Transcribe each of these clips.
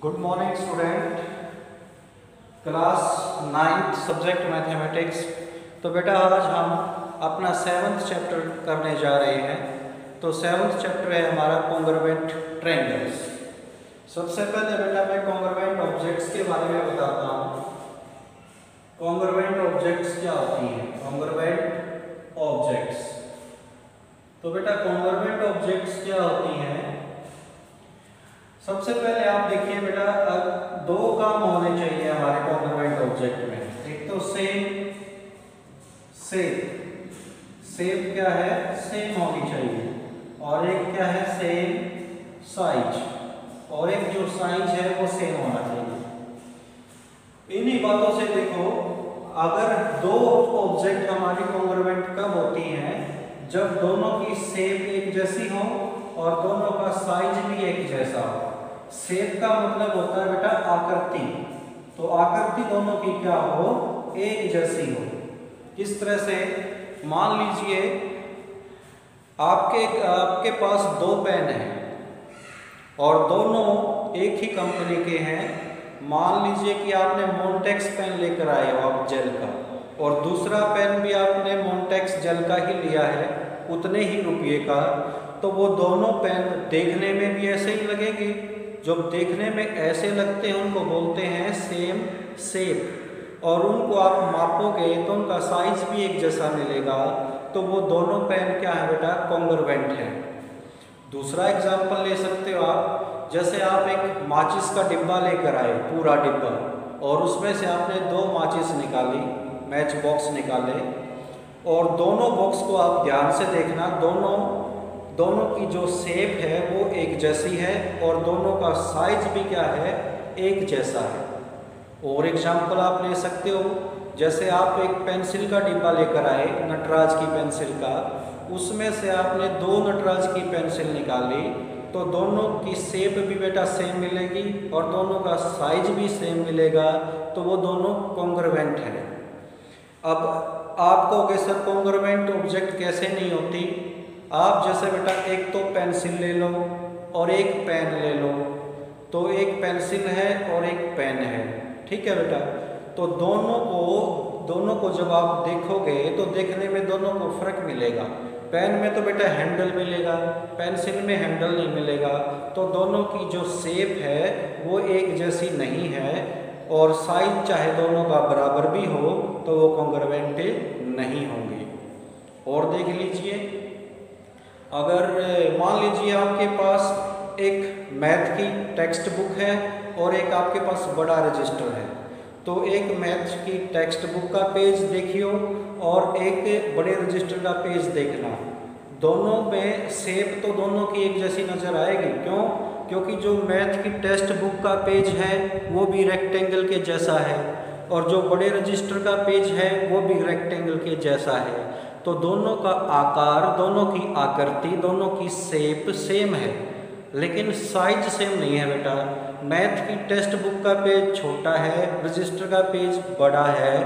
Good morning student, class 9th subject mathematics. तो बेटा आज हम अपना 7th चैप्टर करने जा रहे हैं। तो 7th चैप्टर है हमारा कॉन्ग्रुएंट ट्रायंगल्स। सबसे पहले बेटा मैं कॉन्ग्रुएंट ऑब्जेक्ट्स के बारे में बताता हूँ। कॉन्ग्रुएंट ऑब्जेक्ट्स क्या होती हैं? कॉन्ग्रुएंट ऑब्जेक्ट्स, तो बेटा कॉन्ग्रुएंट ऑब्जेक्ट्स क्या होती हैं? सबसे पहले आप देखिए बेटा, अब दो काम होने चाहिए हमारे कॉन्ग्रुएंट ऑब्जेक्ट में। एक तो सेम क्या है? सेम होनी चाहिए। और एक क्या है? Same size. और एक जो साइज है वो सेम होना चाहिए। इन्हीं बातों से देखो, अगर दो ऑब्जेक्ट हमारी कॉन्ग्रुएंट कब होती हैं? जब दोनों की शेप एक जैसी हो और दोनों का साइज भी एक जैसा हो। शेप का मतलब होता है बेटा आकृति, तो आकृति दोनों की क्या हो? एक जैसी हो। किस तरह से? मान लीजिए आपके पास दो पेन हैं और दोनों एक ही कंपनी के हैं। मान लीजिए कि आपने मोंटेक्स पेन लेकर आए हो आप जेल का, और दूसरा पेन भी आपने मोंटेक्स जेल का ही लिया है उतने ही रुपये का। तो वो दोनों पेन देखने में भी ऐसे ही लगेंगे। जब देखने में ऐसे लगते हैं उनको बोलते हैं सेम शेप, और उनको आप मापोगे तो उनका साइज भी एक जैसा मिलेगा। तो वो दोनों पेन क्या है बेटा? कॉन्ग्रुएंट है। दूसरा एग्जांपल ले सकते हो आप, जैसे आप एक माचिस का डिब्बा लेकर आए, पूरा डिब्बा, और उसमें से आपने दो माचिस निकाली, मैच बॉक्स निकाले, और दोनों बॉक्स को आप ध्यान से देखना, दोनों की जो शेप है वो एक जैसी है और दोनों का साइज भी क्या है? एक जैसा है। और एग्जांपल आप ले सकते हो, जैसे आप एक पेंसिल का डिब्बा लेकर आए, नटराज की पेंसिल का, उसमें से आपने दो नटराज की पेंसिल निकाली, तो दोनों की शेप भी बेटा सेम मिलेगी और दोनों का साइज भी सेम मिलेगा। तो वो दोनों कॉन्ग्रुएंट है। अब आप कहोगे सर कॉन्ग्रुएंट ऑब्जेक्ट कैसे नहीं होती? आप जैसे बेटा एक तो पेंसिल ले लो और एक पेन ले लो, तो एक पेंसिल है और एक पेन है, ठीक है बेटा। तो दोनों को जब आप देखोगे तो देखने में दोनों को फर्क मिलेगा। पेन में तो बेटा हैंडल मिलेगा, पेंसिल में हैंडल नहीं मिलेगा। तो दोनों की जो शेप है वो एक जैसी नहीं है, और साइज चाहे दोनों का बराबर भी हो तो वो कॉन्ग्रुएंट नहीं होंगे। और देख लीजिए, अगर मान लीजिए आपके पास एक मैथ की टेक्स्ट बुक है और एक आपके पास बड़ा रजिस्टर है, तो एक मैथ की टेक्स्ट बुक का पेज देखियो और एक बड़े रजिस्टर का पेज देखना। दोनों में शेप तो दोनों की एक जैसी नज़र आएगी। क्यों? क्योंकि जो मैथ की टेक्स्ट बुक का पेज है वो भी रेक्टेंगल के जैसा है, और जो बड़े रजिस्टर का पेज है वो भी रेक्टेंगल के जैसा है। तो दोनों का आकार, दोनों की आकृति, दोनों की शेप सेम है, लेकिन साइज सेम नहीं है बेटा। मैथ की टेक्स्ट बुक का पेज छोटा है, रजिस्टर का पेज बड़ा है,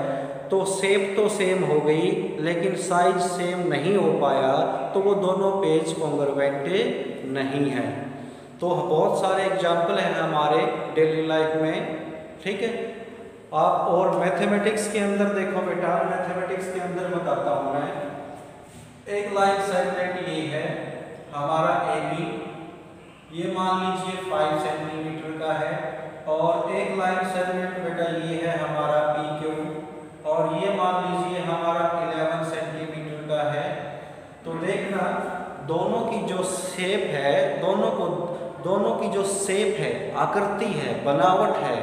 तो शेप तो सेम हो गई लेकिन साइज सेम नहीं हो पाया, तो वो दोनों पेज कॉन्ग्रुएंट नहीं है। तो बहुत सारे एग्जाम्पल हैं हमारे डेली लाइफ में, ठीक है। आप और मैथमेटिक्स के अंदर देखो बेटा, मैथमेटिक्स के अंदर बताता हूँ मैं। एक लाइन सेगमेंट ये है हमारा AB, ये मान लीजिए 5 सेंटीमीटर का है, और एक लाइन सेगमेंट बेटा ये है हमारा PQ, और ये मान लीजिए हमारा 11 सेंटीमीटर का है। तो देखना दोनों की जो शेप है, दोनों की जो शेप है, आकृति है, बनावट है,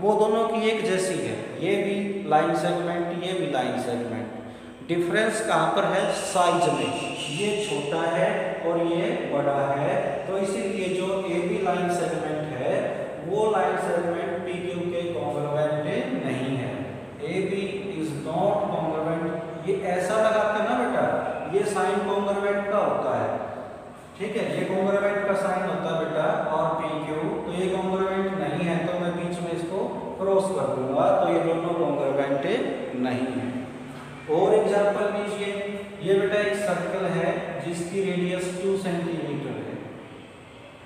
वो दोनों की एक जैसी है। ये भी लाइन सेगमेंट, ये भी लाइन सेगमेंट। डिफरेंस कहाँ पर है? साइज में। ये छोटा है और ये बड़ा है, तो इसीलिए जो AB लाइन सेगमेंट है वो लाइन सेगमेंट PQ के कॉन्ग्रुएंट नहीं है। AB is not congruent. ये ऐसा लगाते ना बेटा, ये साइन कॉन्ग्रुएंट का होता है, ठीक है। ये कॉन्ग्रुएंट का साइन होता है बेटा, और PQ, तो ये कॉन्ग्रुएंट नहीं है, तो मैं बीच में इसको क्रॉस कर दूंगा, तो ये दोनों कॉन्ग्रुएंट नहीं है। और एग्जांपल लीजिए, ये बेटा एक सर्कल है जिसकी रेडियस 2 सेंटीमीटर है,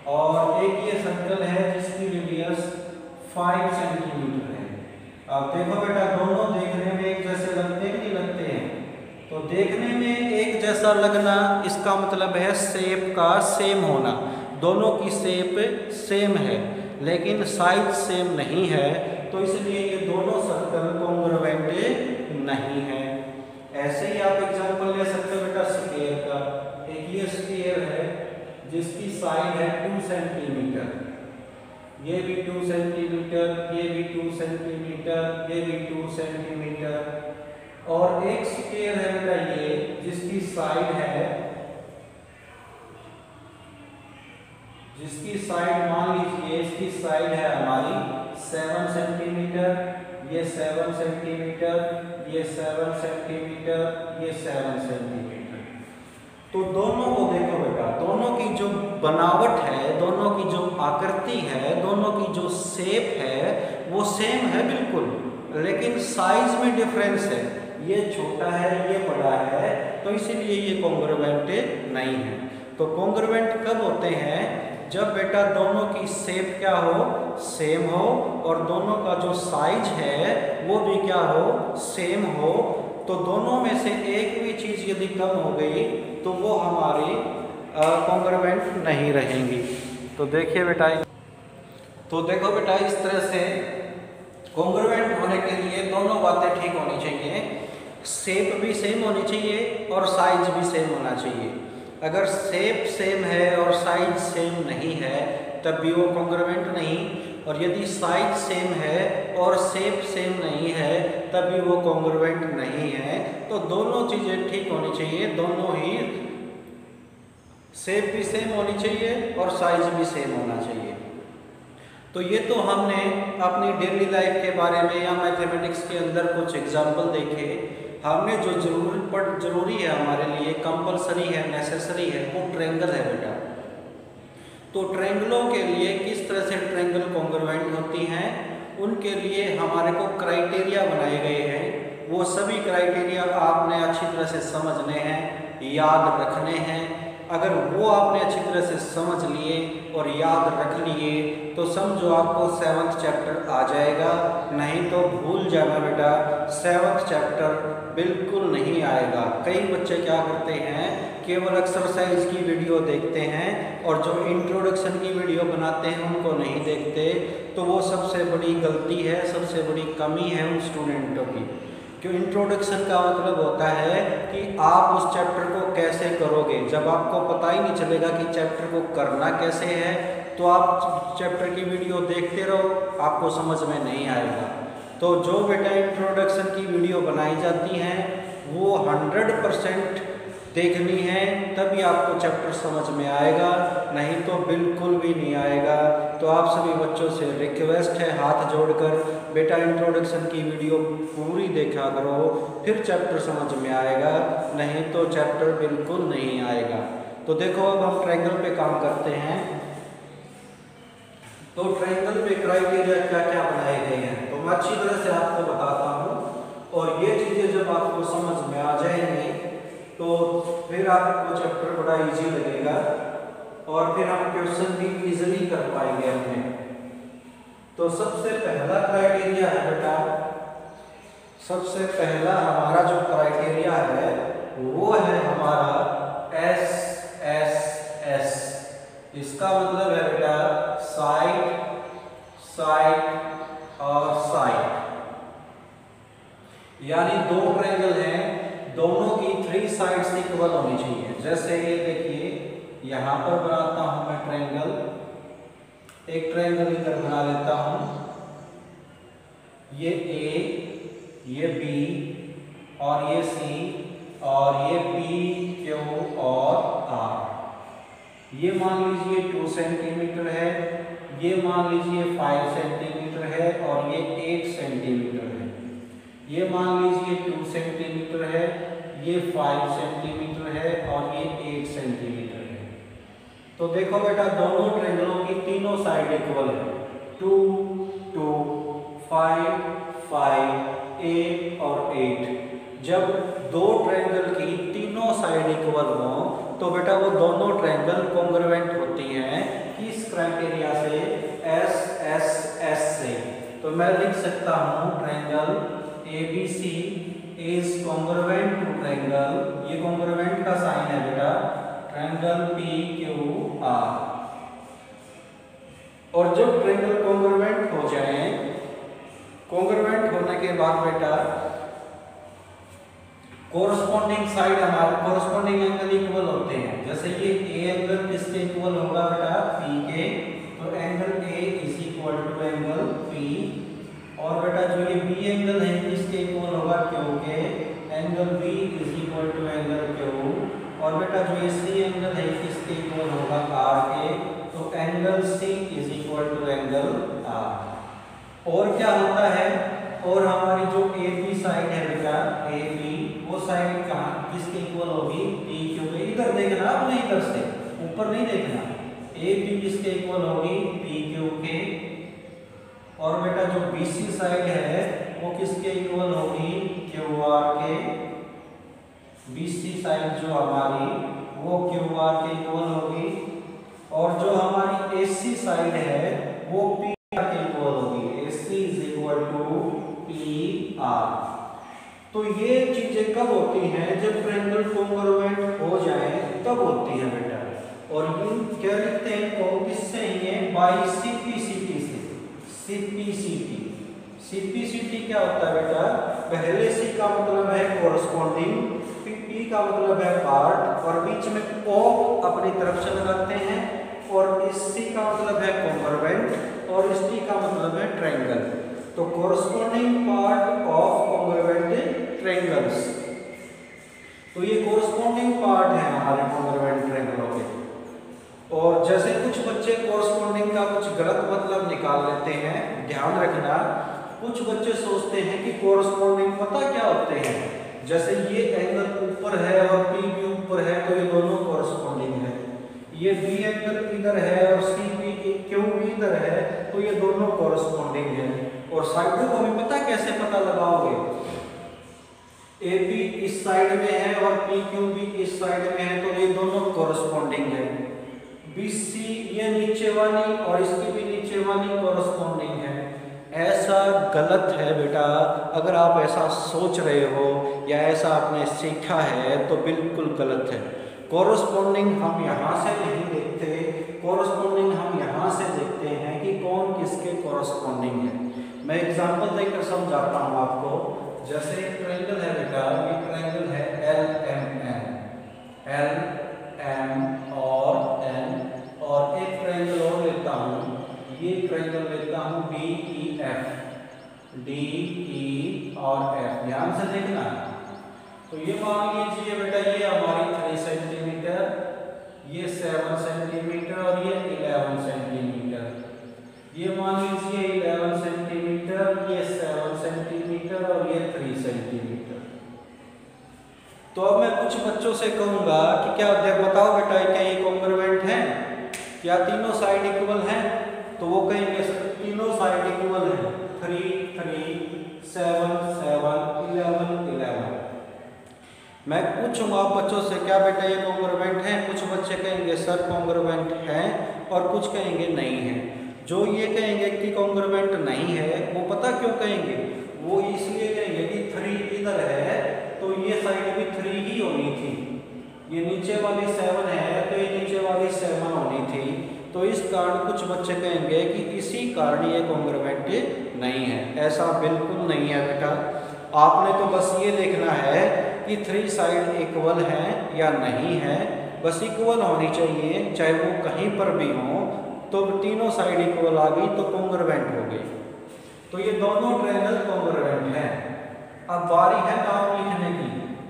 और एक ये सर्कल है जिसकी रेडियस 5 सेंटीमीटर है। अब देखो बेटा, दोनों देखने में एक जैसे लगते हैं नहीं लगते हैं? तो देखने में एक जैसा लगना इसका मतलब है शेप का सेम होना, दोनों की शेप सेम है, लेकिन साइज सेम नहीं है, तो इसलिए ये दोनों सर्कल कॉन्ग्रुएंट नहीं है। ऐसे ही आप एग्जांपल ले सकते हो बेटा स्क्वायर का। एक ये स्क्वायर है जिसकी साइड है 2 सेंटीमीटर, ये भी 2 सेंटीमीटर, ये भी 2 सेंटीमीटर, ये भी 2 सेंटीमीटर, और एक स्क्वायर है बेटा ये जिसकी साइड है, जिसकी साइड मान लीजिए इसकी साइड है हमारी 7 सेंटीमीटर, ये 7 सेंटीमीटर, ये 7 सेंटीमीटर, ये 7 सेंटीमीटर। तो दोनों को देखो बेटा, दोनों की जो बनावट है, दोनों की जो आकृति है, दोनों की जो शेप है वो सेम है बिल्कुल, लेकिन साइज में डिफरेंस है, ये छोटा है ये बड़ा है, तो इसीलिए ये कॉन्ग्रुएंट नहीं है। तो कॉन्ग्रुएंट कब होते हैं? जब बेटा दोनों की शेप क्या हो, सेम हो, और दोनों का जो साइज है वो भी क्या हो, सेम हो। तो दोनों में से एक भी चीज़ यदि कम हो गई तो वो हमारी कॉन्ग्रुएंट नहीं रहेंगी। तो देखिए बेटा, तो देखो बेटा, इस तरह से कॉन्ग्रुएंट होने के लिए दोनों बातें ठीक होनी चाहिए, शेप भी सेम होनी चाहिए और साइज भी सेम होना चाहिए। अगर शेप सेम है और साइज सेम नहीं है तब भी वो कॉन्ग्रुएंट नहीं, और यदि साइज सेम है और शेप सेम नहीं है तब भी वो कॉन्ग्रुएंट नहीं है। तो दोनों चीज़ें ठीक होनी चाहिए, दोनों ही शेप भी सेम होनी चाहिए और साइज भी सेम होना चाहिए। तो ये तो हमने अपनी डेली लाइफ के बारे में या मैथमेटिक्स के अंदर कुछ एग्जाम्पल देखे। हमने जो जरूरी है हमारे लिए, कंपलसरी है, नेसेसरी है, वो ट्रायंगल है बेटा। तो ट्रायंगलों के लिए किस तरह से ट्रायंगल कॉन्ग्रुएंट होती हैं, उनके लिए हमारे को क्राइटेरिया बनाए गए हैं। वो सभी क्राइटेरिया आपने अच्छी तरह से समझने हैं, याद रखने हैं। अगर वो आपने अच्छी तरह से समझ लिए और याद रख लिए तो समझो आपको 7th चैप्टर आ जाएगा, नहीं तो भूल जाना बेटा, 7th चैप्टर बिल्कुल नहीं आएगा। कई बच्चे क्या करते हैं, केवल एक्सरसाइज की वीडियो देखते हैं और जो इंट्रोडक्शन की वीडियो बनाते हैं उनको नहीं देखते। तो वो सबसे बड़ी गलती है, सबसे बड़ी कमी है उन स्टूडेंटों की। क्यों? इंट्रोडक्शन का मतलब होता है कि आप उस चैप्टर को कैसे करोगे। जब आपको पता ही नहीं चलेगा कि चैप्टर को करना कैसे है तो आप चैप्टर की वीडियो देखते रहो, आपको समझ में नहीं आएगा। तो जो बेटा इंट्रोडक्शन की वीडियो बनाई जाती हैं वो 100% देखनी है, तभी आपको चैप्टर समझ में आएगा, नहीं तो बिल्कुल भी नहीं आएगा। तो आप सभी बच्चों से रिक्वेस्ट है हाथ जोड़कर, बेटा इंट्रोडक्शन की वीडियो पूरी देखा करो, फिर चैप्टर समझ में आएगा, नहीं तो चैप्टर बिल्कुल नहीं आएगा। तो देखो अब हम ट्रायंगल पे काम करते हैं। तो ट्रायंगल पे क्राइटेरिया क्या क्या बनाए गए हैं तो मैं अच्छी तरह से आपको बताता हूँ, और ये चीज़ें जब आपको समझ में आ जाएंगी तो फिर आपको चैप्टर बड़ा इजी लगेगा और फिर हम क्वेश्चन भी इजीली कर पाएंगे अपने। तो सबसे पहला क्राइटेरिया है बेटा, सबसे पहला हमारा जो क्राइटेरिया है वो है हमारा SSS। इसका मतलब है बेटा साइड, साइड और साइड, यानी दो ट्रायंगल हैं, दोनों की 3 साइड्स इक्वल होनी चाहिए। जैसे ये देखिए, यहाँ पर बनाता हूं मैं ट्रायंगल, एक ट्रायंगल इधर बना लेता हूं, ये A, ये B और ये C और ये P, Q और R। ये मान लीजिए 2 सेंटीमीटर है, ये मान लीजिए 5 सेंटीमीटर है और ये 8 सेंटीमीटर है। ये मान लीजिए 2 सेंटीमीटर है, ये 5 सेंटीमीटर है और ये 8 सेंटीमीटर है। तो देखो बेटा दोनों ट्रायंगलों की तीनों साइड इक्वल है, 2, 2, 5, 5, 8 और 8। जब दो ट्रायंगल की तीनों साइड इक्वल हो तो बेटा वो दोनों ट्रायंगल कॉन्ग्रुएंट होती हैं किस क्राइटेरिया से? SSS से। मैं लिख सकता हूँ triangle ABC is congruent to triangle, ये कॉन्ग्रुएंट का साइन है बेटा, ट्रायंगल PQR। और जब ट्रायंगल कॉन्ग्रुएंट हो जाए, कॉन्ग्रुएंट होने के बाद बेटा कोरस्पॉन्डिंग साइड हमारे कोरस्पॉन्डिंग एंगल इक्वल होते हैं। जैसे ये ए एंगल किसके इक्वल होगा बेटा, P के, तो angle A is equal to angle P। और बेटा जो ये B एंगल है किसके इक्वल होगा, Q के, angle B is equal to angle Q। और बेटा जो ये C एंगल है किसके इक्वल होगा, R के, तो angle C is equal to angle R। और क्या होता है, और हमारी जो AB साइड है बेटा, AB वो साइड कहाँ किसके इक्वल होगी, PQ के। इधर देखना आपने, इधर से ऊपर नहीं देखना, AB किसके इक्वल होगी, PQ के। और बेटा जो BC साइड है वो किसके इक्वल होगी, QR के। BC साइड जो हमारी वो QR के इक्वल होगी। और जो हमारी AC साइड है वो PR के इक्वल होगी, AC is equal to PR। तो ये चीजें कब होती हैं, जब ट्रायंगल कॉन्ग्रुएंट हो जाए तब होती है बेटा। और ये क्या लिखते हैं, कौन किससे, ये बाई CPCT से, CPCT। CPCT क्या होता है बेटा, पहले C का मतलब है कोरस्पॉन्डिंग, P का मतलब है पार्ट, और बीच में O अपनी तरफ से लगाते हैं, और इस C का मतलब है कॉन्ग्रुएंट, और इस T का मतलब है ट्रायंगल। तो corresponding part of congruent triangles, तो ये कोरस्पॉन्डिंग पार्ट है हमारे कॉन्ग्रुएंट ट्रायंगलों के। और जैसे कुछ बच्चे कोरस्पॉन्डिंग का कुछ गलत मतलब निकाल लेते हैं, ध्यान रखना, कुछ बच्चे सोचते हैं कि कोरस्पॉन्डिंग पता क्या होते हैं, जैसे ये एंगल ऊपर है और P भी ऊपर है तो ये दोनों कोरस्पॉन्डिंग है, ये B एंगल इधर है और Q भी इधर है तो ये दोनों कोरस्पॉन्डिंग है। और साइडों को भी पता कैसे पता लगाओगे, AB इस साइड में है और PQ भी इस साइड में है तो ये दोनों कोरस्पॉन्डिंग है। BC ये नीचे वाली और इसकी भी नीचे वाली कोरस्पॉन्डिंग है। ऐसा गलत है बेटा, अगर आप ऐसा सोच रहे हो या ऐसा आपने सीखा है तो बिल्कुल गलत है। कोरस्पॉन्डिंग हम यहाँ से नहीं देखते, कोरस्पॉन्डिंग हम यहाँ से देखते हैं कि कौन किसके कोरस्पॉन्डिंग है। मैं एग्जांपल देकर समझाता हूँ आपको। जैसे एक ट्रायंगल है बेटा, ये ट्रायंगल है LMN, LM और N, और एक ट्रायंगल और लेता हूँ, ये ट्रायंगल लेता हूँ DEF, DE और F, ध्यान से देखना। तो ये मान लीजिए बेटा ये हमारी 3 सेंटीमीटर, ये 7 सेंटीमीटर और ये 11 सेंटीमीटर। ये मान लीजिए 11 सेंटीमीटर, ये 7 सेंटीमीटर और ये 3 सेंटीमीटर। तो अब मैं कुछ बच्चों से कहूँगा कि क्या बताओ बेटा क्या ये कॉन्ग्रुएंट है, क्या तीनों साइड इक्वल हैं? तो वो कहेंगे तीनों साइड इक्वल है, 3 3 7 7 11 11। मैं पूछूंगा बच्चों से क्या बेटा ये कॉन्ग्रुएंट है, कुछ बच्चे कहेंगे सर कॉन्ग्रुएंट है और कुछ कहेंगे नहीं है। जो ये कहेंगे कि कॉन्ग्रुएंट नहीं है वो पता क्यों कहेंगे, वो इसलिए कहेंगे कि 3 इधर है तो ये साइड भी 3 ही होनी थी, ये नीचे वाली 7 है तो ये नीचे वाली 7 होनी थी। तो इस कारण कुछ बच्चे कहेंगे कि इसी कारण ये कॉन्ग्रुएंट नहीं है। ऐसा बिल्कुल नहीं है बेटा, आपने तो बस ये देखना है कि 3 साइड इक्वल हैं या नहीं है, बस इक्वल होनी चाहिए, चाहे वो कहीं पर भी हो। तो तीनों साइड इक्वल आ गई तो कॉन्ग्रुएंट हो गई। तो ये दोनों ट्रायंगल कॉन्ग्रुएंट हैं। अब बारी है नाम लिखने की।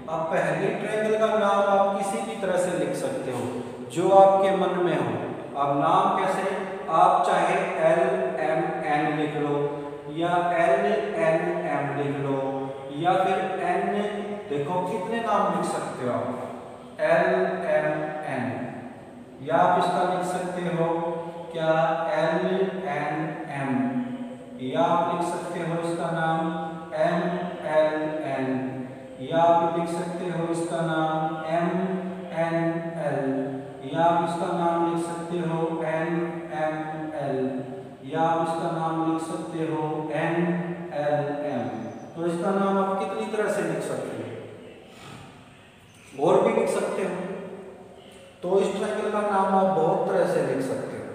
अब पहले ट्रायंगल का नाम आप किसी भी तरह से लिख सकते हो जो आपके मन में हो। अब नाम कैसे, आप चाहे LMN लिख लो या LNM लिख लो या फिर N, देखो कितने नाम लिख सकते हो आप, LMN, या आप इसका लिख सकते हो क्या LNM, या आप लिख सकते हो इसका नाम MLN, या आप लिख सकते हो इसका नाम MNL, या आप इसका नाम लिख सकते हो NML, या आप इसका नाम लिख सकते हो NLM। तो इसका नाम आप कितनी तरह से लिख सकते हो, और भी लिख सकते हो। तो इस ट्रायंगल का नाम आप बहुत तरह से लिख सकते हो।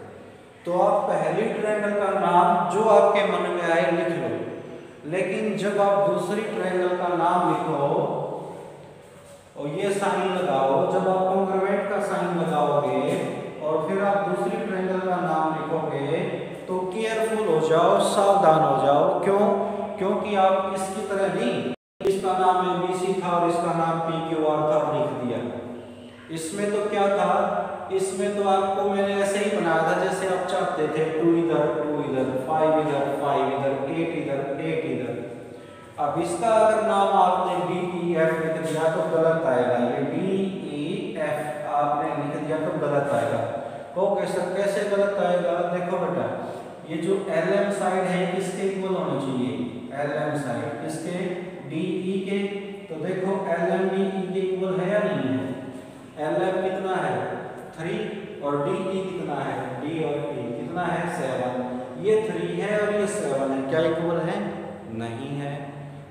तो आप पहली ट्रायंगल का नाम जो आपके मन में आए लिख लो, लेकिन जब आप दूसरी ट्रायंगल का नाम लिखो और ये साइन लगाओ, जब आप कॉन्ग्रुएंट का साइन लगाओगे और फिर आप दूसरी ट्रायंगल का नाम लिखोगे तो केयरफुल हो जाओ, सावधान हो जाओ। क्यों? क्योंकि आप इसकी तरह नहीं, इसका नाम ABC था और इसका नाम PQR था और लिख दिया। इसमें तो क्या था, इसमें तो आपको मैंने ऐसे ही बनाया था जैसे आप चाहते थे, 2 इधर 2 इधर, 5 इधर 5 इधर, 8 इधर 8 इधर। अब इसका अगर नाम आपने DEF लिख दिया तो गलत आएगा, ये DEF आपने लिख दिया तो गलत आएगा। तो कैसे गलत आएगा? देखो बेटा, ये जो LM साइड है किसके इक्वल होनी चाहिए? LM साइड किसके? DE के। तो देखो LM DE के इक्वल है या नहीं है? LM कितना है? 3 और DE कितना है? D और E कितना है? 7। ये 3 है और ये 7 है, क्या इक्वल है? नहीं है।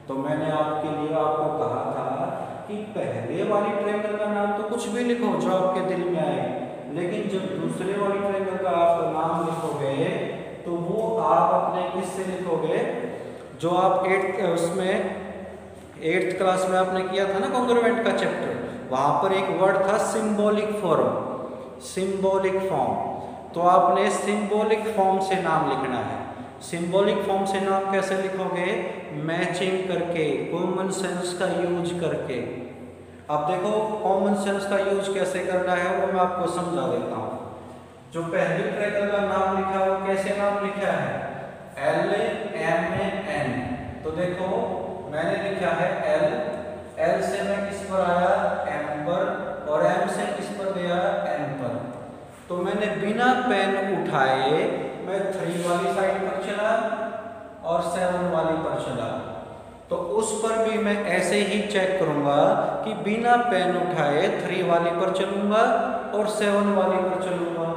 तो मैंने आपके लिए आपको कहा था कि पहले वाली ट्रायंगल का नाम तो कुछ भी लिखो जो आपके दिल में आए, लेकिन जब दूसरे वाली ट्रायंगल का आप नाम लिखोगे तो वो आप अपने किससे लिखोगे? जो आप 8th क्लास में आपने किया था ना कॉन्ग्रुएंट का चैप्टर, वहां पर एक वर्ड था सिंबॉलिक फॉर्म, सिंबॉलिक फॉर्म। तो आपने सिंबॉलिक फॉर्म से नाम लिखना है। सिंबॉलिक फॉर्म से नाम कैसे लिखोगे? मैचिंग करके, कॉमन सेंस का यूज करके। अब देखो कॉमन सेंस का यूज कैसे करना है वो मैं आपको समझा देता हूँ। जो पहली ट्रायंगल का नाम लिखा है वो कैसे नाम लिखा है? LMN। तो देखो मैंने लिखा है L से मैं किस पर आया? M पर, और M से किस पर गया? N पर। तो मैंने बिना पेन उठाए मैं 3 वाली साइड पर चला और 7 वाली पर चला। तो उस पर भी मैं ऐसे ही चेक करूंगा कि बिना पेन उठाए 3 वाली पर चलूंगा और 7 वाली पर चलूंगा।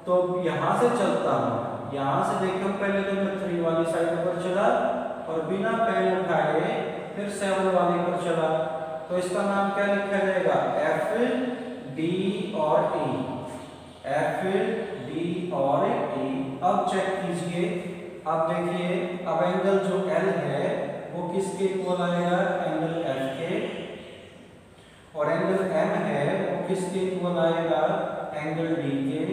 तो यहां से चलता हूं, यहां से देखो पहले तो मैं 3 वाली साइड पर चला और बिना पेन उठाए फिर 7 वाली पर चला। तो इसका नाम क्या लिखा जाएगा? F D और E, F D और E। अब चेक कीजिए, अब देखिए, अब एंगल जो L है वो किसके इक्वल आएगा? एंगल F के। और एंगल M है वो किसके इक्वल आएगा? एंगल D के।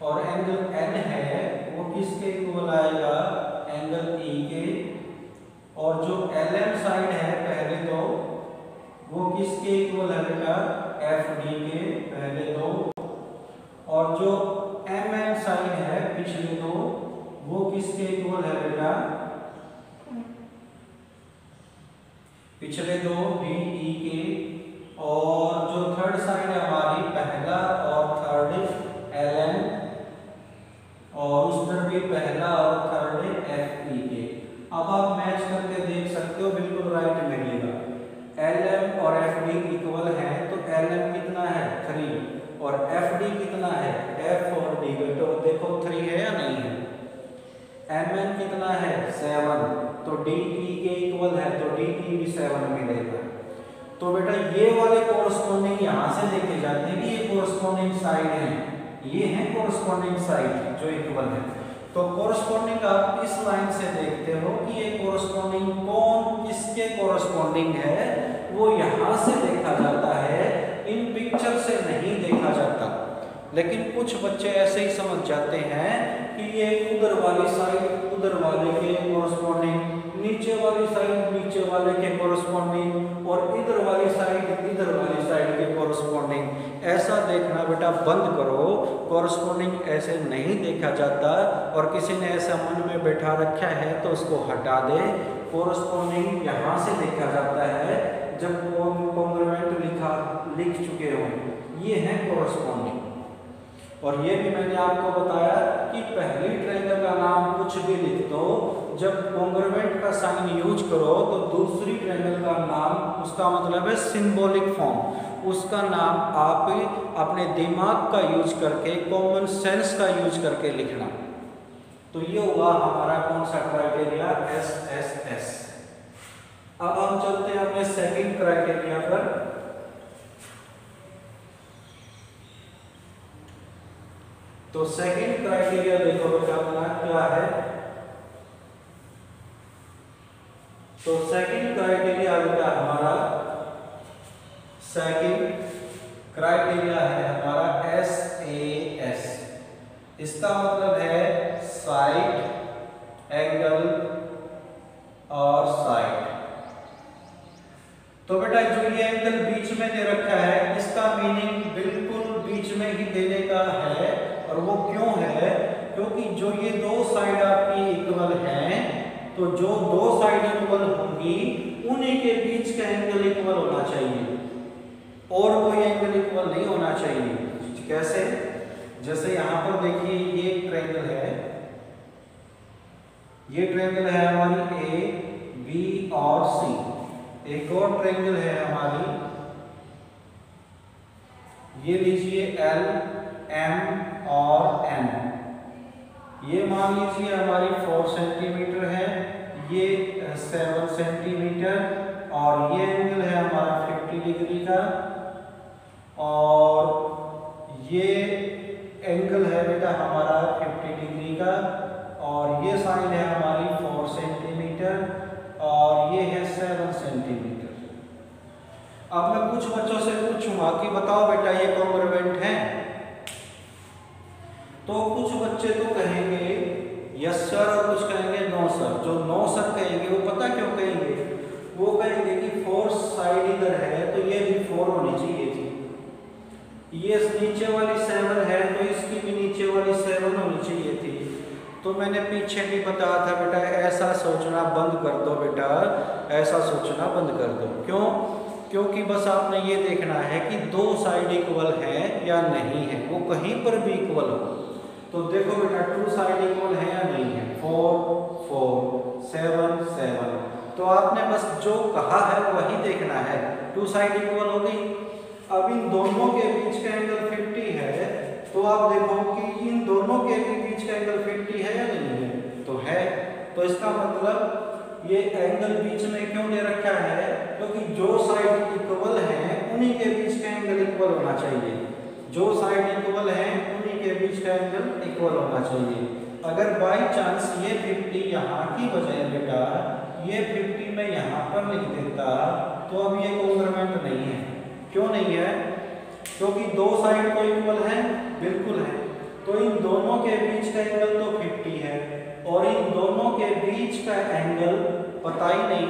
और एंगल N है वो किसके इक्वल आएगा? एंगल E के। और जो LM साइड है पहले तो वो किसके इक्वल है बेटा? FD के पहले दो। और जो MM साइड है पिछले दो वो किसके इक्वल है बेटा? पिछले दो DE के। और जो थर्ड साइड है हमारी पहला और थर्ड LN, और उस पर भी पहला और थर्ड FE के। अब आप मैच करके देख सकते हो, बिल्कुल राइट मिलेगा। LM और FD इक्वल है तो LM कितना है? 3 और FD कितना है? F और D। तो देखो 3 है या नहीं है? MN कितना है? 7। तो DE के इक्वल है तो DE भी 7 मिलेगा। तो बेटा ये वाले कोरस्पोंडिंग यहाँ से देखे जाते हैं कि ये कोरस्पोंडिंग साइड है, ये है कोरस्पोंडिंग साइड जो इक्वल है। तो कोरस्पोंडिंग आप इस लाइन से देखते हो कि ये कोरस्पोंडिंग कौन किसके कोरस्पोंडिंग है, वो यहाँ से देखा जाता है, इन पिक्चर से नहीं देखा जाता। लेकिन कुछ बच्चे ऐसे ही समझ जाते हैं कि ये उधर वाली साइड उधर वाले के कोरस्पोंडिंग, नीचे वाली साइड नीचे वाले के कोरस्पोंडिंग, और इधर वाली साइड इधर वाली साइड के कोरस्पोंडिंग। ऐसा देखना बेटा बंद करो, कोरस्पोंडिंग ऐसे नहीं देखा जाता। और किसी ने ऐसा मन में बैठा रखा है तो उसको हटा दे। कोरस्पोंडिंग यहाँ से देखा जाता है जब कॉन्ग्रुएंट लिख चुके हो, ये है कोरस्पोंडिंग। और ये भी मैंने आपको बताया कि पहली ट्रायंगल का नाम कुछ भी लिख दो, जब कॉन्ग्रुएंट का साइन यूज करो तो दूसरी ट्रायंगल का नाम, उसका मतलब है सिंबॉलिक फॉर्म, उसका नाम आप अपने दिमाग का यूज करके, कॉमन सेंस का यूज करके लिखना। तो ये हुआ हमारा कौन सा क्राइटेरिया, SSS। अब हम चलते हैं अपने सेकंड क्राइटेरिया पर। तो सेकंड क्राइटेरिया देखो बेटा अपना क्या है। तो सेकंड क्राइटेरिया बेटा हमारा, सेकंड क्राइटेरिया है हमारा SAS। इसका मतलब है साइड, एंगल और साइड। तो बेटा जो ये एंगल बीच में दे रखा है, इसका मीनिंग बिल्कुल बीच में ही देने का है। और वो क्यों है? क्योंकि जो ये दो साइड आपकी इक्वल हैं, तो जो दो साइड इक्वल होंगी उन्हीं के बीच का एंगल इक्वल होना चाहिए, और कोई एंगल इक्वल नहीं होना चाहिए। कैसे? जैसे यहाँ पर देखिए ये एक ट्रायंगल है, ये ट्रायंगल है हमारी A, B और C। एक और ट्रायंगल है हमारी, ये लीजिए L, M और N। ये मान लीजिए हमारी 4 सेंटीमीटर है, ये 7 सेंटीमीटर, और ये एंगल है हमारा 50 डिग्री का, और ये एंगल है बेटा हमारा 50 डिग्री का, और ये साइड है हमारी 4 सेंटीमीटर, और ये है 7 सेंटीमीटर। अब मैं कुछ बच्चों से पूछूंगा कि बताओ बेटा ये कॉन्ग्रुएंट है? तो कुछ बच्चे तो कहेंगे यस सर, और कुछ कहेंगे नो सर। जो नो सर कहेंगे वो पता क्यों कहेंगे? वो कहेंगे कि 4 साइड इधर है तो ये भी 4 होनी चाहिए थी, ये नीचे वाली 7 है तो इसकी भी नीचे वाली 7 होनी चाहिए थी। तो मैंने पीछे भी बताया था बेटा ऐसा सोचना बंद कर दो, बेटा ऐसा सोचना बंद कर दो। क्यों? क्योंकि बस आपने ये देखना है कि दो साइड इक्वल है या नहीं है, वो कहीं पर भी इक्वल हो। तो देखो बेटा 2 साइड इक्वल है या नहीं है, 4 4 7 7। तो आपने बस जो कहा है वही देखना है, 2 साइड इक्वल हो गई। अब इन दोनों के बीच का एंगल 50 है, तो आप देखो कि इन दोनों के बीच का एंगल 50 है या नहीं है, तो है। तो इसका मतलब ये एंगल बीच में क्यों दे रखा है? क्योंकि जो साइड इक्वल हैं उन्हीं के बीच का एंगल इक्वल होना चाहिए, जो साइड इक्वल हैं उन्हीं के बीच का एंगल इक्वल होना चाहिए। अगर बाई चांस ये 50 यहाँ की बजाय बेटा ये 50 मैं यहाँ पर लिख देता, तो अब ये कॉन्ग्रुएंट नहीं है। क्यों नहीं है? क्योंकि दो साइड तो इक्वल हैं, बिल्कुल है, तो इन दोनों के बीच का एंगल तो 50 है, और इन दोनों के बीच का एंगल पता ही नहीं।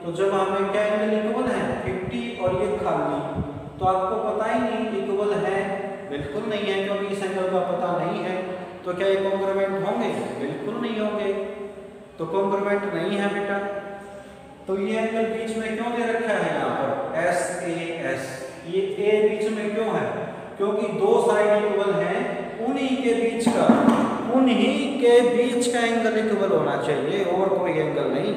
तो जब हमें क्या एंगल इक्वल है 50 और ये खाली, तो आपको पता ही नहीं इक्वल है, बिल्कुल नहीं है, क्योंकि इस एंगल का पता नहीं है। तो क्या ये कॉन्ग्रुएंट होंगे? बिल्कुल नहीं होंगे, तो कॉन्ग्रुएंट नहीं है बेटा। तो ये एंगल बीच में क्यों दे रखा है यहाँ पर SAS? ये A बीच में क्यों है? क्योंकि दो साइड इक्वल हैं, उन्हीं के बीच का एंगल इक्वल होना चाहिए, और कोई एंगल नहीं।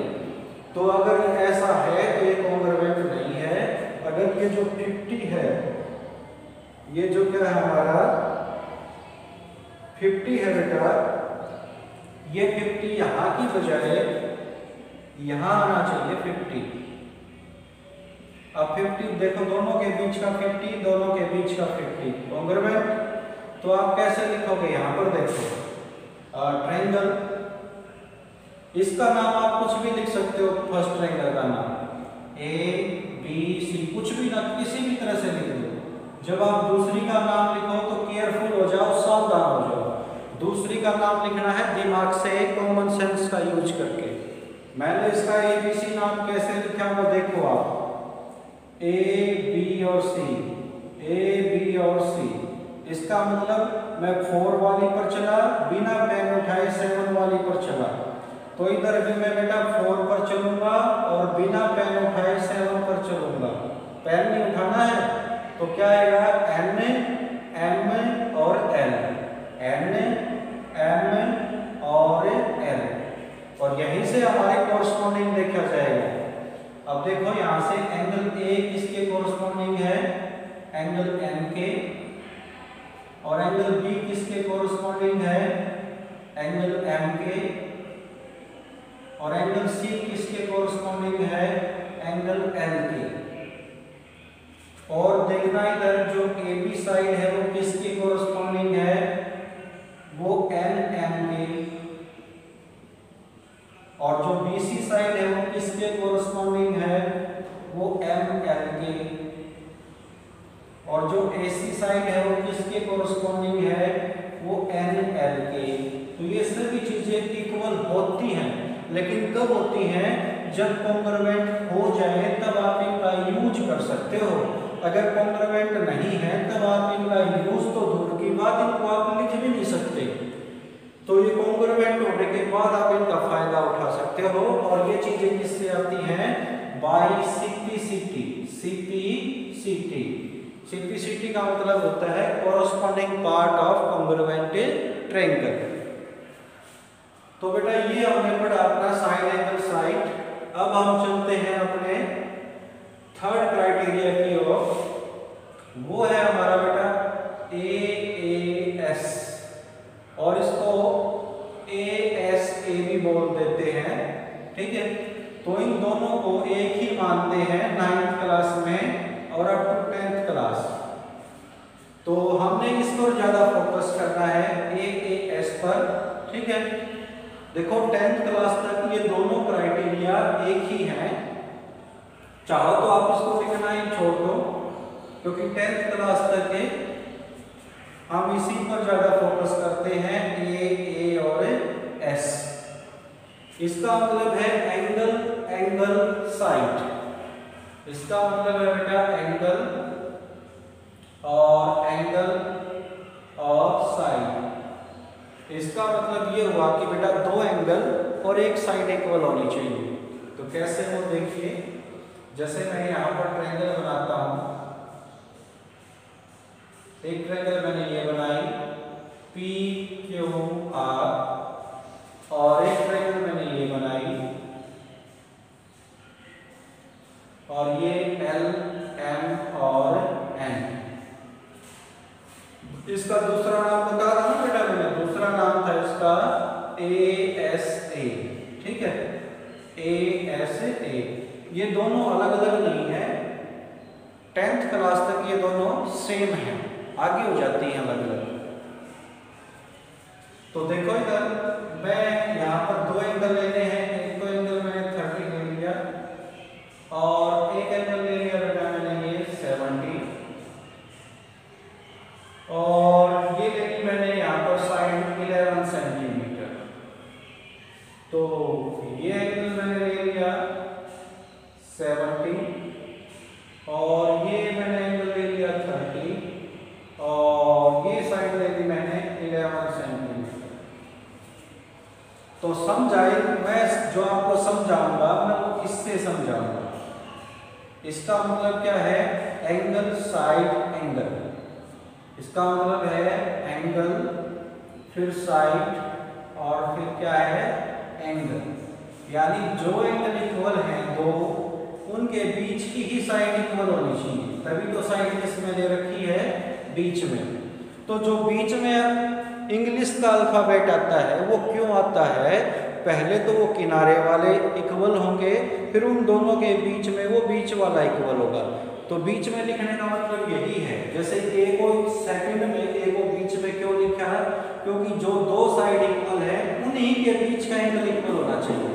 तो अगर ऐसा है तो ये कॉन्ग्रुएंट नहीं है। अगर ये जो 50 है, ये जो क्या है हमारा 50 है बेटा, ये 50 यहाँ की बजाय यहाँ आना चाहिए 50। अब 50 देखो, दोनों के बीच का 50, दोनों के बीच का 50 कॉन्ग्रुएंट। तो आप कैसे लिखोगे? यहाँ पर देखो ट्रायंगल, इसका नाम आप कुछ भी लिख सकते हो, फर्स्ट ट्रायंगल का नाम ABC, कुछ भी ना किसी भी तरह से लिख दो। जब आप दूसरी का नाम लिखो तो केयरफुल हो जाओ, सावधान हो जाओ। दूसरी का नाम लिखना है दिमाग से, कॉमन सेंस का यूज करके। मैंने इसका ABC नाम कैसे लिखा वो देखो आप, A B और C, A B और C। इसका मतलब मैं 4 वाली पर चला, बिना पेन उठाए 7 वाली पर चला, तो इधर भी मैं बेटा 4 पर चलूंगा और बिना पेन उठाए 7 पर चलूंगा। पेन नहीं उठाना है, तो क्या आएगा N M और L, N M और L, और यहीं से हमारे कोरस्पॉन्डिंग देखा जाएगा। अब देखो यहाँ से एंगल A किसके कोरस्पॉन्डिंग है? एंगल N के, और एंगल B किसके कोरस्पॉन्डिंग है? एंगल एम के, और एंगल सी किसके कोरस्पॉन्डिंग है, एंगल एल के। और देखना इधर जो ए बी साइड है वो किसके कोरस्पॉन्डिंग है, वो एन एम के। और जो बी सी साइड है वो किसके कोरस्पॉन्डिंग है, वो एम एल के। और जो ए सी साइड है वो किसके कोरस्पॉन्डिंग है, वो एन एल के। तो ये सभी चीजें इक्वल होती हैं, लेकिन कब होती हैं, जब कॉन्ग्रुएंट हो जाए तब आप इनका यूज कर सकते हो। अगर कॉन्ग्रुएंट नहीं है तब आप इनका यूज तो दूर की बात, इनको आप लिख भी नहीं सकते। तो ये कॉन्ग्रुएंट होने के बाद आप इनका फायदा उठा सकते हो। और ये चीजें किससे आती हैं, बाय सिप्लिसिटी। सिप्लिसिटी, सिप्लिसिटी का मतलब होता है corresponding part of congruent triangle. तो बेटा ये हमने पढ़ा अपना साइड एंगल साइड। अब हम चलते हैं अपने थर्ड क्राइटेरिया की ओर, वो है हमारा बेटा AAS, और इसको ASA भी बोल देते हैं, ठीक है। तो इन दोनों को एक ही मानते हैं 9th क्लास में और अप टू 10th क्लास। तो हमने इस पर ज्यादा फोकस करना है AAS पर, ठीक है। देखो 10th क्लास तक ये दोनों क्राइटेरिया एक ही हैं, चाहो तो आप इसको लिखना ही छोड़ दो, क्योंकि 10th क्लास तक हम इसी पर ज्यादा फोकस करते हैं, A और S। इसका मतलब है एंगल एंगल साइड, इसका मतलब है बेटा एंगल और एंगल और साइड। इसका मतलब ये हुआ कि बेटा दो एंगल और एक साइड इक्वल होनी चाहिए। तो कैसे वो देखिए, जैसे मैं यहाँ पर ट्रायंगल बनाता हूँ, एक ट्रायंगल मैंने ये बनाई PQR, और एक ट्रायंगल मैंने ये बनाई, और ये LM और N। इसका दूसरा नाम बता रहा हूँ बेटा मैंने, दूसरा नाम था इसका ASA, ठीक है, ASA। ये दोनों अलग अलग नहीं है, 10th क्लास तक ये दोनों सेम है, आगे हो जाती हैं अलग अलग। तो देखो इधर मैं यहाँ पर दो एंगल लेने हैं, एक तो एंगल मैंने 30 ले लिया और एक एंगल ले लिया बेटा मैंने ये 70, और ये लेनी मैंने यहाँ पर साइड 11 सेंटीमीटर। तो ये एंगल मैंने ले लिया 70 और ये मैंने एंगल ले लिया 30 और ये साइड ले ली मैंने 11 सेंटीमीटर। तो समझाए, मैं जो आपको समझाऊंगा मैं वो इससे समझाऊंगा। इसका मतलब क्या है, एंगल साइड एंगल, इसका मतलब है एंगल फिर साइड और फिर क्या है एंगल, यानी जो एंगल इक्वल हैं दो, उनके बीच की ही साइड इक्वल होनी चाहिए, तभी तो साइड किसमें दे रखी है, बीच में। तो जो बीच में इंग्लिश का अल्फाबेट आता है वो क्यों आता है, पहले तो वो किनारे वाले इक्वल होंगे, फिर उन दोनों के बीच में वो बीच वाला इक्वल होगा। तो बीच में लिखने का मतलब यही है, जैसे ए को सेकंड में ए को बीच में क्यों लिखा है, क्योंकि जो दो साइड इक्वल है उन्हीं के बीच का एंगल इक्वल होना चाहिए।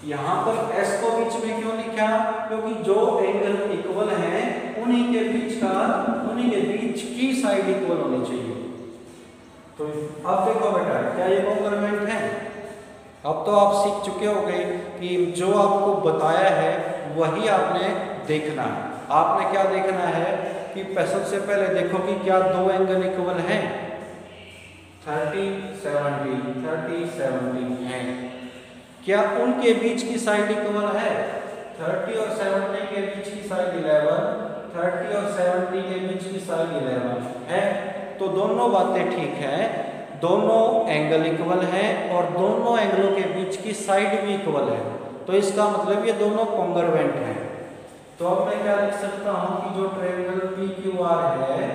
यहाँ पर एस को बीच में क्यों लिखा, क्योंकि जो एंगल इक्वल हैं उन्हीं के बीच की साइड इक्वल होनी चाहिए। तो अब देखो बेटा, क्या ये कॉन्ग्रुएंट है? अब तो आप सीख चुके होंगे कि जो आपको बताया है वही आपने देखना है। आपने क्या देखना है कि सबसे पहले देखो कि क्या दो एंगल इक्वल हैं, 30-70 हैं, क्या उनके बीच की साइड इक्वल है, 30 और 70 के बीच की साइड 11, 30 और 70 के बीच की साइड 11 है। तो दोनों बातें ठीक है, दोनों एंगल इक्वल हैं और दोनों एंगलों के बीच की साइड भी इक्वल है, तो इसका मतलब ये दोनों कॉन्ग्रुएंट हैं। तो अब मैं क्या लिख सकता हूँ कि जो ट्रायंगल PQR है,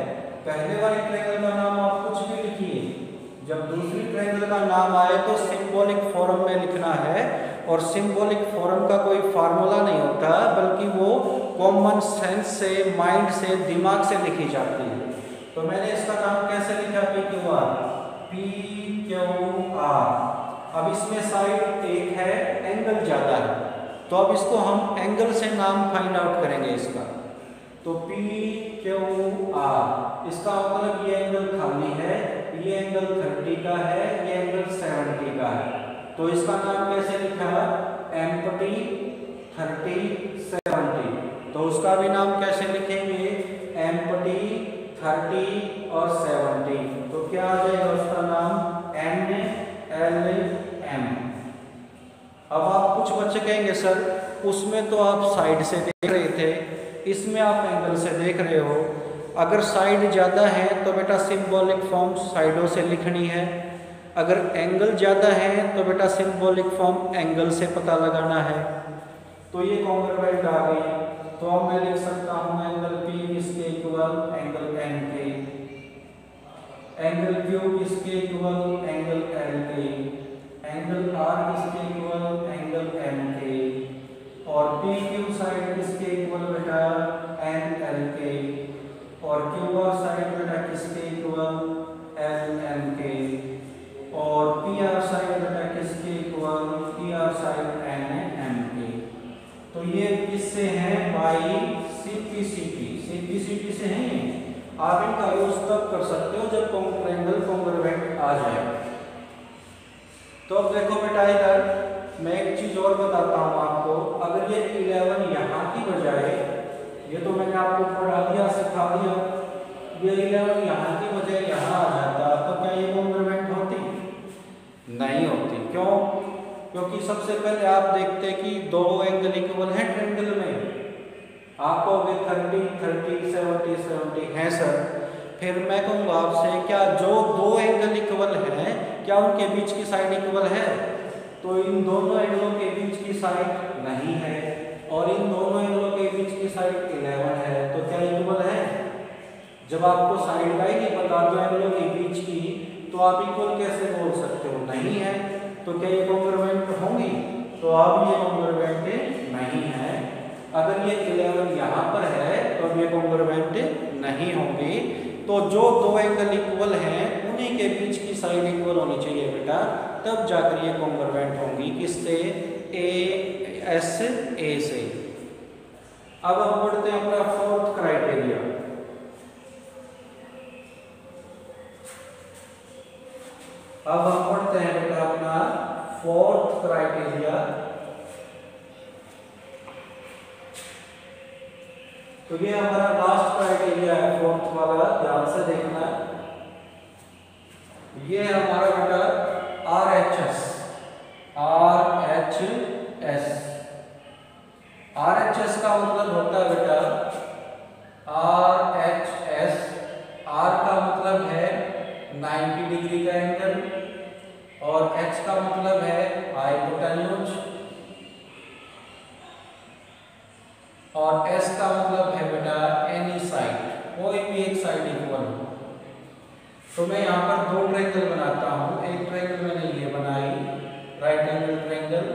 पहले वाले ट्रायंगल का नाम आप कुछ भी लिखिए, जब दूसरी ट्रायंगल का नाम आए तो सिंबॉलिक फॉर्म में लिखना है, और सिंबॉलिक फॉर्म का कोई फार्मूला नहीं होता, बल्कि वो कॉमन सेंस से, माइंड से, दिमाग से लिखी जाती है। तो मैंने इसका नाम कैसे लिखा, PQR, PQR। अब इसमें साइड एक है, एंगल ज्यादा है, तो अब इसको हम एंगल से नाम फाइंड आउट करेंगे इसका। तो PQR, इसका मतलब ये एंगल खाली है, ये एंगल 30 का है, ये एंगल 70 का है। तो इसका नाम कैसे लिखा, एम्पटी 30 70। तो उसका भी नाम कैसे लिखेंगे, एम्पटी 30 और 70। तो क्या आ जाएगा उसका नाम, NLM। अब आप कुछ बच्चे कहेंगे सर उसमें तो आप साइड से देख रहे थे, इसमें आप एंगल से देख रहे हो। अगर साइड ज़्यादा है तो बेटा सिंबॉलिक फॉर्म साइडों से लिखनी है, अगर एंगल ज़्यादा है तो बेटा सिंबॉलिक फॉर्म एंगल से पता लगाना है। तो ये कॉन्ग्रुएंट आ गई, तो अब मैं लिख सकता हूँ एंगल P किसके इक्वल, एंगल N के, एंगल Q किसके इक्वल, एंगल L के, एंगल R किसके इक्वल, एंगल M के, और PQ साइड किसके इक्वल बेटा, NL के, और QR साइड बेटा किसके इक्वल, LM के, और PR साइड बेटा किसके इक्वल, PR साइड NM के। तो ये किससे हैं, बाई CPCT से हैं। आप इनका यूज तब कर सकते हो जब ट्रायंगल कॉन्ग्रुएंट आ जाए। तो अब देखो बेटा इधर मैं एक चीज और बताता हूँ आपको, अगर ये 11 यहाँ की बजाय, ये तो मैंने आपको पढ़ा दिया, सिखा दिया, ये 11 यहाँ की बजाय यहाँ आ जाता तो क्या ये कॉन्ग्रुएंट होती, नहीं होती। क्यों, क्योंकि सबसे पहले आप देखते कि दो एंगल इक्वल है ट्रायंगल में, आपको 30 30 70 70 है सर। फिर मैं कहूँगा आपसे क्या जो दो एंगल इक्वल हैं क्या उनके बीच की साइड इक्वल है, तो इन दोनों एंगलों के बीच की साइड नहीं है, और इन दोनों एंगलों के बीच की साइड 11 है, तो क्या इक्वल है। जब आपको साइड का ही नहीं पता दो एंगलों के बीच की, तो आप इक्वल कैसे बोल सकते हो, नहीं है। तो क्या ये कॉन्ग्रुएंट होंगी, तो अब ये कॉन्ग्रुएंट नहीं है। अगर ये 11 यहाँ पर है तो अब ये कॉन्ग्रुएंट नहीं होंगी। तो जो दो एंगल इक्वल हैं उन्हीं के बीच की साइड इक्वल होनी चाहिए बेटा, तब जाकर ये कॉन्ग्रुएंट होंगी, किससे, ASA से। अब हम पढ़ते हैं अपना फोर्थ क्राइटेरिया। अब हम पढ़ते हैं बेटा अपना फोर्थ क्राइटेरिया। तो ये हमारा लास्ट क्राइटेरिया है, फोर्थ वाला, ध्यान से देखना है। ये हमारा बेटा RHS। RHS का मतलब होता है बेटा, RHS, R का मतलब है 90 डिग्री का एंगल, और H का मतलब है हाइपोटेन्यूज, और S का मतलब है बेटा एनी साइड, कोई भी एक साइड इक्वल हो। तो मैं यहाँ पर दो ट्रायंगल बनाता हूँ। एक ट्रायंगल मैंने ये बनाई, राइट एंगल ट्रायंगल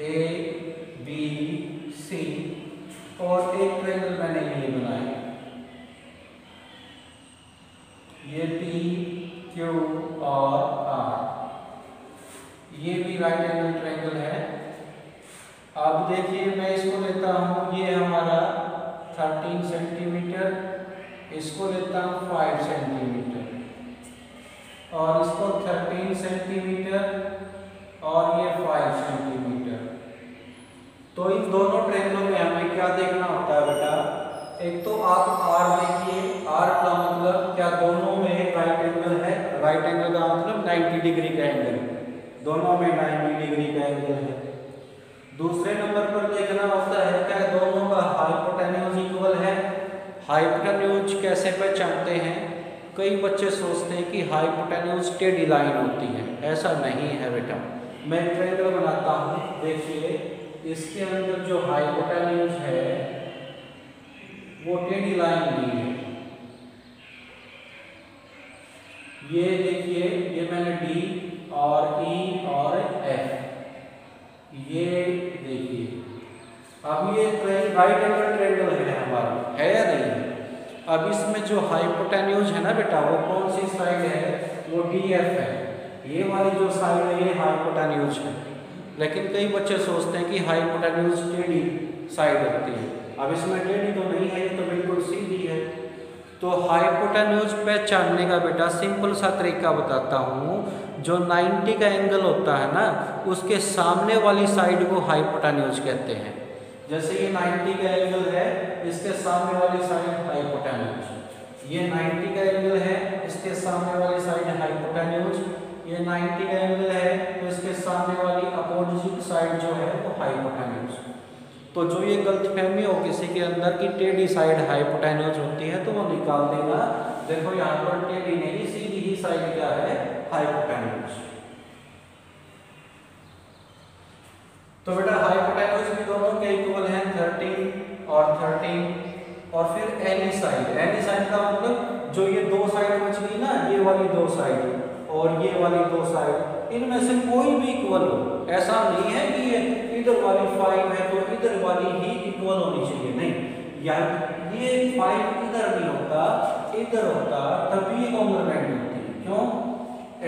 ABC, और एक ट्रायंगल मैंने ये बनाई, ये PQ और R, ये भी राइट एंगल ट्रायंगल है। अब देखिए मैं इसको लेता हूँ, ये हमारा 13 सेंटीमीटर, इसको लेता हूँ 5 सेंटीमीटर, और इसको 13 सेंटीमीटर, और ये 5 सेंटीमीटर। तो इन दोनों ट्रायंगलों में हमें क्या देखना होता है बेटा, एक तो आप R देखिए, R का मतलब क्या, दोनों में राइट एंगल है, राइट एंगल का मतलब 90 डिग्री का एंगल, दोनों में 90 डिग्री का एंगल है। दूसरे नंबर पर देखना होता है क्या, दोनों का हाइपोटेन्यूज इक्वल है। हाइपोटेन्यूज कैसे पहचानते हैं, कई बच्चे सोचते हैं कि हाइपोटेन्यूज टेढ़ी लाइन होती है, ऐसा नहीं है बेटा। मैं ट्रायंगल बनाता हूँ, देखिए इसके अंदर जो हाइपोटेन्यूज है वो टेढ़ी लाइन नहीं है। ये देखिए राइट एंगल ट्रायंगल है हमारा, है या नहीं है? अब इसमें जो हाइपोटेन्यूज है ना बेटा, वो कौन सी साइड है? वो DF है। ये वाली जो साइड है ये हाइपोटेन्यूज है। लेकिन कई बच्चे सोचते हैं कि हाइपोटेन्यूज टेढ़ी साइड होती है। अब इसमें टेढ़ी तो नहीं है, ये तो बिल्कुल सीधी है। तो हाइपोटेन्यूज पहचानने का बेटा सिंपल सा तरीका बताता हूँ। जो 90 का एंगल होता है ना, उसके सामने वाली साइड को हाइपोटेन्यूज कहते हैं। जैसे ये 90 का एंगल है, इसके सामने वाली साइड हाइपोटेन्यूज। ये 90 का एंगल है, इसके सामने वाली साइड हाइपोटेन्यूज। ये 90 का एंगल है, तो इसके सामने वाली अपोजिट साइड जो है वो हाइपोटेन्यूज। तो जो ये गलतफहमी हो किसी के अंदर की टेढ़ी साइड हाइपोटेन्यूज होती है, तो वो निकाल देना। देखो यहाँ पर टेढ़ी नहीं, सीधी ही साइड क्या है? हाइपोटेन्यूज। तो बेटा हाइपोटेन्यूज भी दोनों के इक्वल हैं, 13 और 13। और फिर एनी साइड, एनी साइड का मतलब जो ये दो साइड बच गई ना, ये वाली दो साइड और ये वाली दो साइड, इनमें से कोई भी इक्वल हो। ऐसा नहीं है कि ये इधर वाली 5 है तो इधर वाली ही इक्वल होनी चाहिए, नहीं। या ये 5 इधर नहीं होता, इधर होता, तभी ये कॉन्ग्रुएंट होती है। क्यों?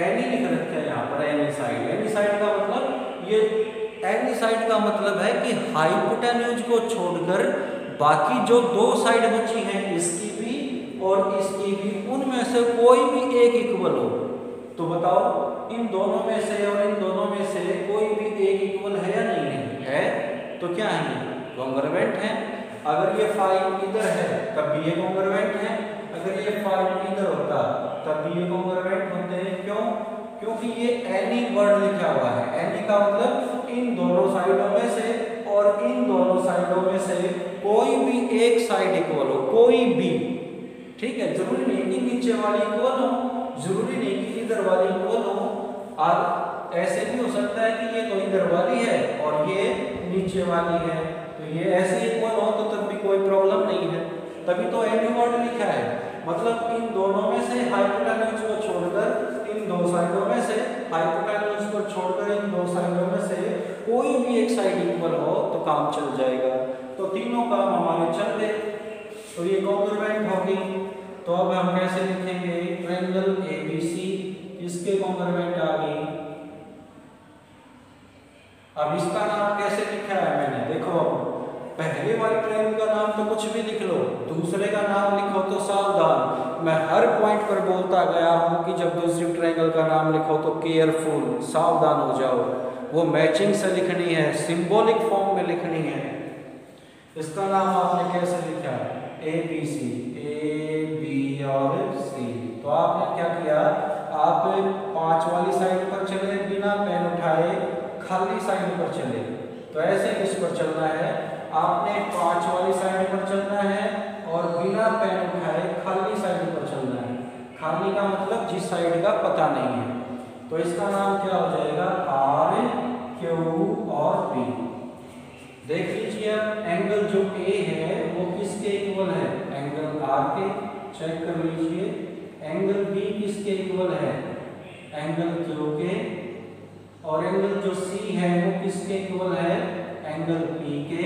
एनी लिख रखा है यहाँ पर, एनी साइड। एनी साइड का मतलब ये, एनी साइड का मतलब है कि हाइपोटेन्यूज को छोड़कर बाकी जो दो साइड बची हैं, इसकी भी और इसकी भी, उनमें से कोई भी एक इक्वल हो। तो बताओ इन दोनों में से और इन दोनों में से कोई भी एक इक्वल है या नहीं है? है, तो क्या है? कॉन्ग्रुएंट है। अगर ये 5 इधर है तब भी ये कॉन्ग्रुएंट है, अगर ये 5 इधर होता तब भी ये कॉन्ग्रुएंट होते हैं। क्यों? क्योंकि ये एनी वर्ड लिखा हुआ है। एनी का मतलब इन दोनों साइडों में से और इन दोनों साइडों में से कोई भी एक साइड इक्वल हो, कोई भी। ठीक है, जरूरी नहीं कि नीचे वाली इक्वल हो, जरूरी नहीं कि इधर वाली इक्वल हो। अब ऐसे भी हो सकता है कि ये तो इधर वाली है और ये नीचे वाली है, तो ये ऐसे इक्वल हो तो तब भी कोई प्रॉब्लम नहीं है। तभी तो एनी वर्ड लिखा है। मतलब इन दोनों में से हाइपोटेन्यूज को छोड़कर, इन दो साइडों में से हाइपोटेन्यूज को छोड़कर इन दो साइडों में से कोई भी एक साइड इक्वल हो तो काम चल जाएगा। तो तीनों काम हमारे चल गए, तो ये कॉन्ग्रुएंट होगी। तो अब हम कैसे लिखेंगे? ट्रायंगल ABC किसके कॉन्ग्रुएंट आ गई? अब इसका नाम कैसे लिखा है मैंने? देखो, पहले वाले ट्रायंगल का नाम तो कुछ भी लिख लो, दूसरे का नाम लिखो तो सावधान। मैं हर पॉइंट पर बोलता गया हूं कि जब दूसरे ट्रायंगल का नाम लिखो तो केयरफुल, सावधान हो जाओ। वो मैचिंग से लिखनी है, सिंबॉलिक फॉर्म में लिखनी है। इसका नाम आपने कैसे लिखा? ABC, A, B और C। तो आपने क्या किया? आप 5 वाली साइड पर चले, बिना पेन उठाए खाली साइड पर चले। तो ऐसे किस पर चलना है? आपने 5 वाली साइड पर चलना है और बिना पेन उठाए खाली साइड पर चलना है। खाली का मतलब जिस साइड का पता नहीं है। तो इसका नाम क्या हो जाएगा? R, Q और P। देख लीजिए अब एंगल जो A है वो किसके इक्वल है? एंगल R के। चेक कर लीजिए। एंगल B किसके इक्वल है? एंगल Q के। और एंगल जो C है वो किसके इक्वल है? एंगल P के।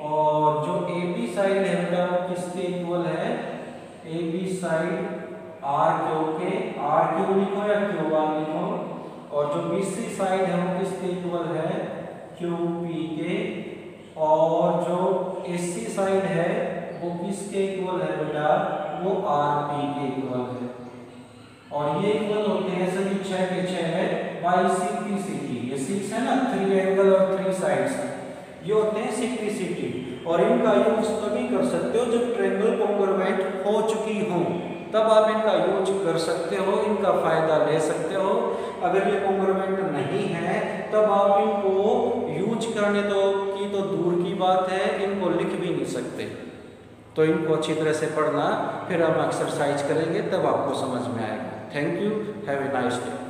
और जो AB साइड है बेटा वो किसके इक्वल है? AB साइड RQ के। RQ लिखो या QR लिखो। और जो BC साइड है वो किसके इक्वल है? QP के। और जो AC साइड है वो किसके इक्वल है बेटा? वो RP के इक्वल है। और ये इक्वल होते हैं सभी 6 के 6 बाई सिंप्लिसिटी। ये 6 है ना, 3 एंगल और 3 साइड्स, ये होते हैं सिंप्लिसिटी। और इनका यूज तभी कर सकते हो जब ट्रायंगल कॉन्ग्रुएंट हो चुकी हो, तब आप इनका यूज कर सकते हो, इनका फायदा ले सकते हो। अगर ये कॉन्ग्रुएंट नहीं है तब आप इनको यूज करने की तो दूर की बात है, इनको लिख भी नहीं सकते। तो इनको अच्छी तरह से पढ़ना, फिर हम एक्सरसाइज करेंगे तब आपको समझ में आएगा। Thank you, have a nice day.